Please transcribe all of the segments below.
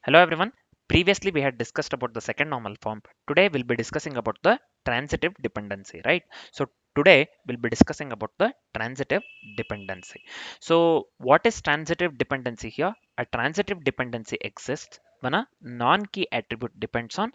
Hello everyone. Previously we had discussed about the second normal form. Today we'll be discussing about the transitive dependency, right? So today we'll be discussing about the transitive dependency. So what is transitive dependency here? A transitive dependency exists when a non-key attribute depends on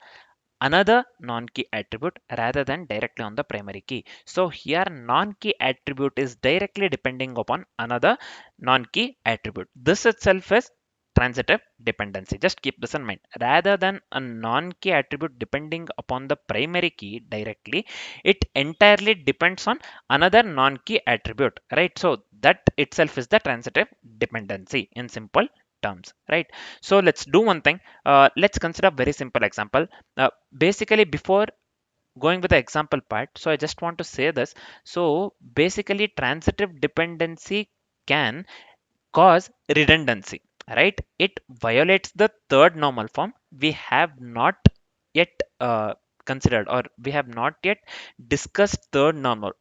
another non-key attribute rather than directly on the primary key. So here non-key attribute is directly depending upon another non-key attribute. This itself is transitive dependency. Just keep this in mind. Rather than a non-key attribute depending upon the primary key directly, it entirely depends on another non-key attribute, right? So that itself is the transitive dependency in simple terms, right? So let's do one thing. Let's consider a very simple example. Basically, before going with the example part, so I just want to say this. So basically, transitive dependency can cause redundancy, right? It violates the third normal form. We have not yet considered, or we have not yet discussed third normal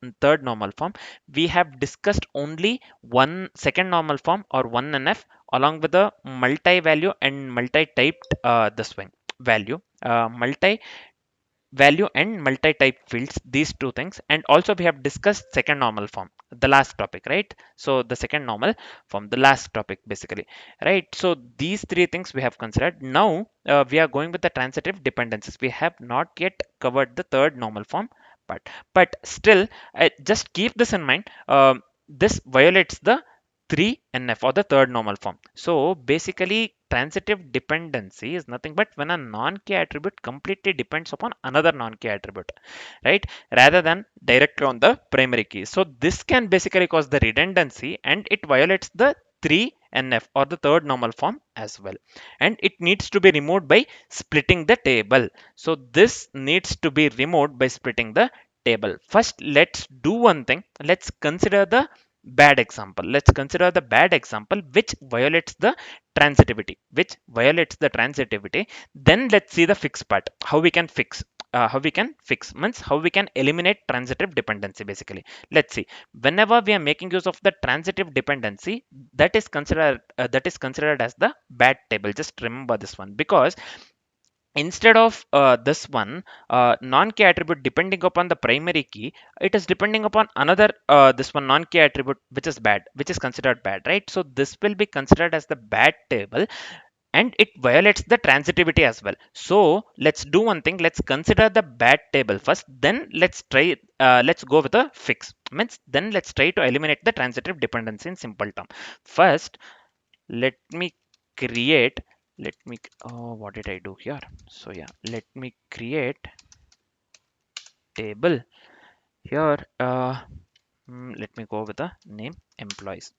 form. We have discussed only one second normal form, or one NF, along with the multi-value and multi-typed the swing value, multi value and multi-type fields, these two things. And also we have discussed second normal form, the last topic, right? So the second normal form, the last topic basically, right? So these three things we have considered. Now we are going with the transitive dependencies. We have not yet covered the third normal form part, but still just keep this in mind. This violates the 3NF, or the third normal form. So basically, transitive dependency is nothing but when a non-key attribute completely depends upon another non-key attribute, right? Rather than directly on the primary key. So this can basically cause the redundancy, and it violates the 3NF, or the third normal form as well. And it needs to be removed by splitting the table. So this needs to be removed by splitting the table. First, let's do one thing. Let's consider the bad example. Let's consider the bad example which violates the transitivity. Then let's see the fix part. How we can fix. How we can fix means how we can eliminate transitive dependency basically. Let's see. Whenever we are making use of the transitive dependency, that is considered as the bad table. Just remember this one, because instead of this one non-key attribute depending upon the primary key, it is depending upon another this one non-key attribute which is bad, which is considered bad, right? So this will be considered as the bad table, and it violates the transitivity as well. So let's do one thing. Let's consider the bad table first, then let's go with a fix. Means then let's try to eliminate the transitive dependency in simple term. First, let me create let me what did I do here? So yeah, let me create table here. Let me go with the name employees.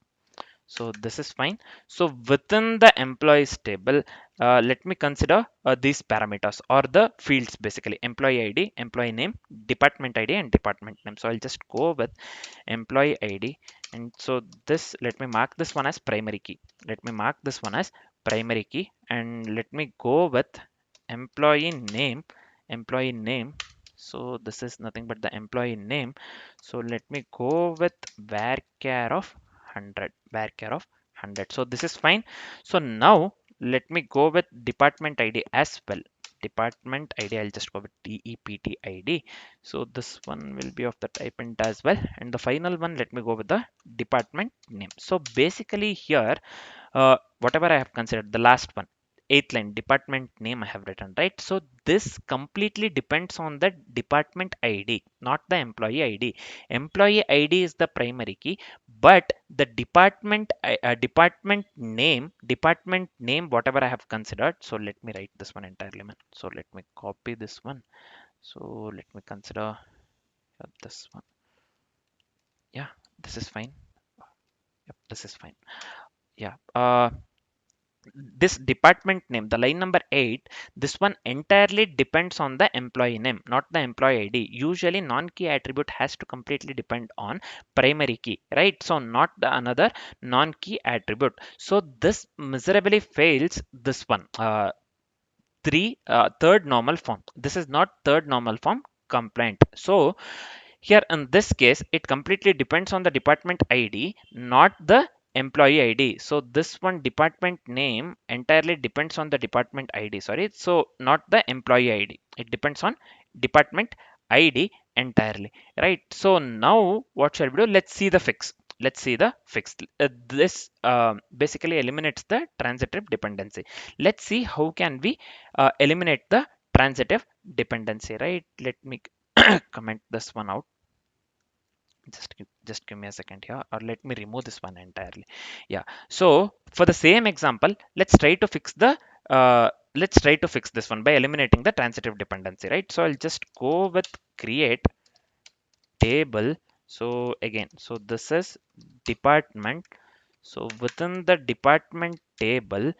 So this is fine. So within the employees table, let me consider these parameters, or the fields basically: employee ID, employee name, department ID, and department name. So I'll just go with employee ID. And so this, let me mark this one as primary key. Let me mark this one as primary key. And let me go with employee name. Employee name. So this is nothing but the employee name. So let me go with varchar of 100. Varchar of 100. So this is fine. So now let me go with department ID as well. Department ID, I'll just go with DEPT ID. So this one will be of the type int as well. And the final one, let me go with the department name. So basically here, whatever I have considered, the last one, eighth line, department name I have written, right? So this completely depends on the department ID, not the employee ID. Employee ID is the primary key, but the department name, whatever I have considered. So let me write this one entirely, man. So let me copy this one. So let me consider this one. Yeah, this is fine. Yep, this is fine. Yeah. This department name, the line number 8, this one entirely depends on the employee name, not the employee ID. Usually non-key attribute has to completely depend on primary key, right? So not the another non-key attribute. So this miserably fails this one, third normal form. This is not third normal form compliant. So here in this case, it completely depends on the department ID, not the employee ID. So this one department name entirely depends on the department ID. Sorry, so not the employee ID. It depends on department ID entirely, right? So now what shall we do? Let's see the fix. Let's see the fix. This basically eliminates the transitive dependency. Let's see how can we eliminate the transitive dependency, right? Let me comment this one out. Just give me a second here, or let me remove this one entirely. Yeah, so for the same example, let's try to fix this one by eliminating the transitive dependency, right? So I'll just go with create table. So again, so this is department. So within the department table,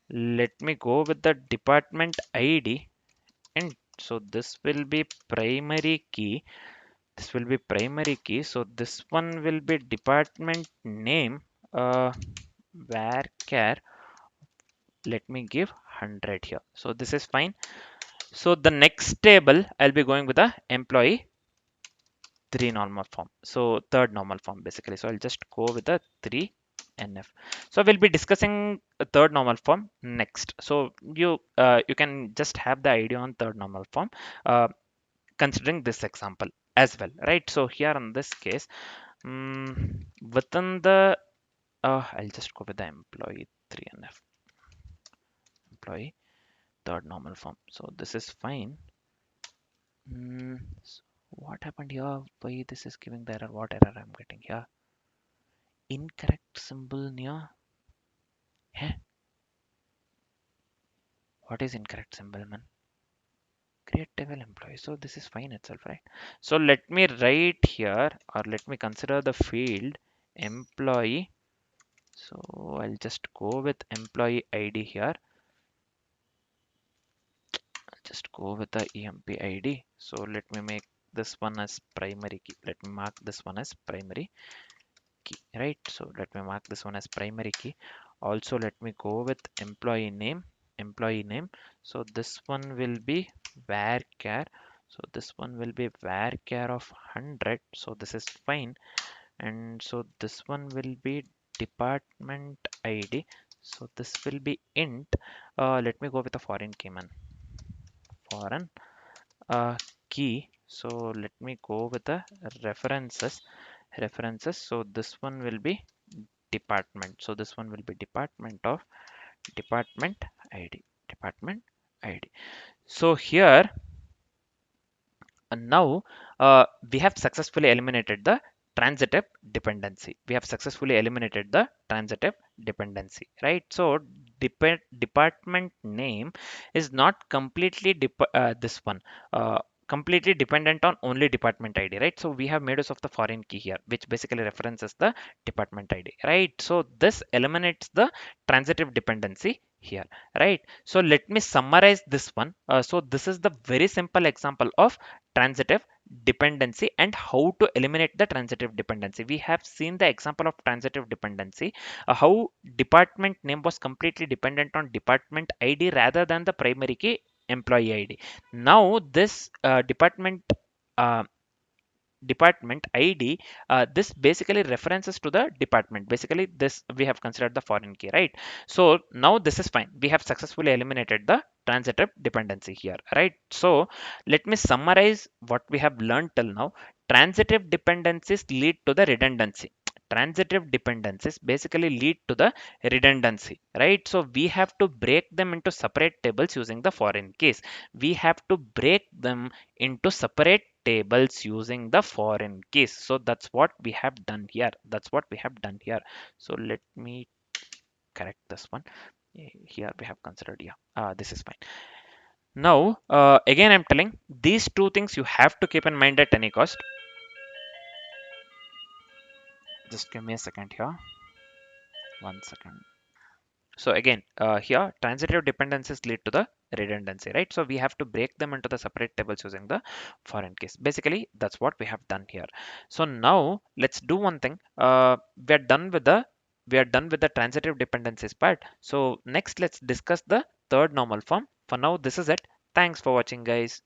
let me go with the department ID, and so this will be primary key. This will be primary key. So this one will be department name, uh varchar. Let me give 100 here. So this is fine. So the next table, I'll be going with the employee 3 normal form. So third normal form basically. So I'll just go with the 3 NF. So we'll be discussing a third normal form next. So you can just have the idea on third normal form, uh, considering this example as well, right? So here in this case, within the I'll just go with the employee 3NF, employee third normal form. So this is fine. So what happened here? Why this is giving the error? What error I'm getting here? Incorrect symbol near. Huh? What is incorrect symbol, man? Create table employee. So this is fine itself, right? So let me write here, or let me consider the field employee. So I'll just go with employee ID here. Just go with the emp id. So let me make this one as primary key. Let me mark this one as primary key, right? So let me mark this one as primary key. Also let me go with employee name. So this one will be varchar. So this one will be varchar of 100. So this is fine. And so this one will be department id. So this will be int. Let me go with a foreign key, man. Foreign key. So let me go with the references. So this one will be department. So this one will be department of department id, department id. So here, and now we have successfully eliminated the transitive dependency. We have successfully eliminated the transitive dependency, right? So department name is not completely this one completely dependent on only department ID, right? So we have made use of the foreign key here, which basically references the department ID, right? So this eliminates the transitive dependency here, right? So let me summarize this one. So this is the very simple example of transitive dependency and how to eliminate the transitive dependency. We have seen the example of transitive dependency, how department name was completely dependent on department ID rather than the primary key employee ID. Now this uh, department ID, this basically references to the department. Basically this we have considered the foreign key, right? So now this is fine. We have successfully eliminated the transitive dependency here, right? So let me summarize what we have learned till now. Transitive dependencies lead to the redundancy. Transitive dependencies basically lead to the redundancy, right? So we have to break them into separate tables using the foreign keys. We have to break them into separate tables using the foreign keys. So that's what we have done here. That's what we have done here. So let me correct this one. Here we have considered, yeah, this is fine. Now again I'm telling, these two things you have to keep in mind at any cost. Just give me a second here. 1 second. So again, here transitive dependencies lead to the redundancy, right? So we have to break them into the separate tables using the foreign keys. Basically, that's what we have done here. So now let's do one thing. We are done with the transitive dependencies part. So next, let's discuss the third normal form. For now, this is it. Thanks for watching, guys.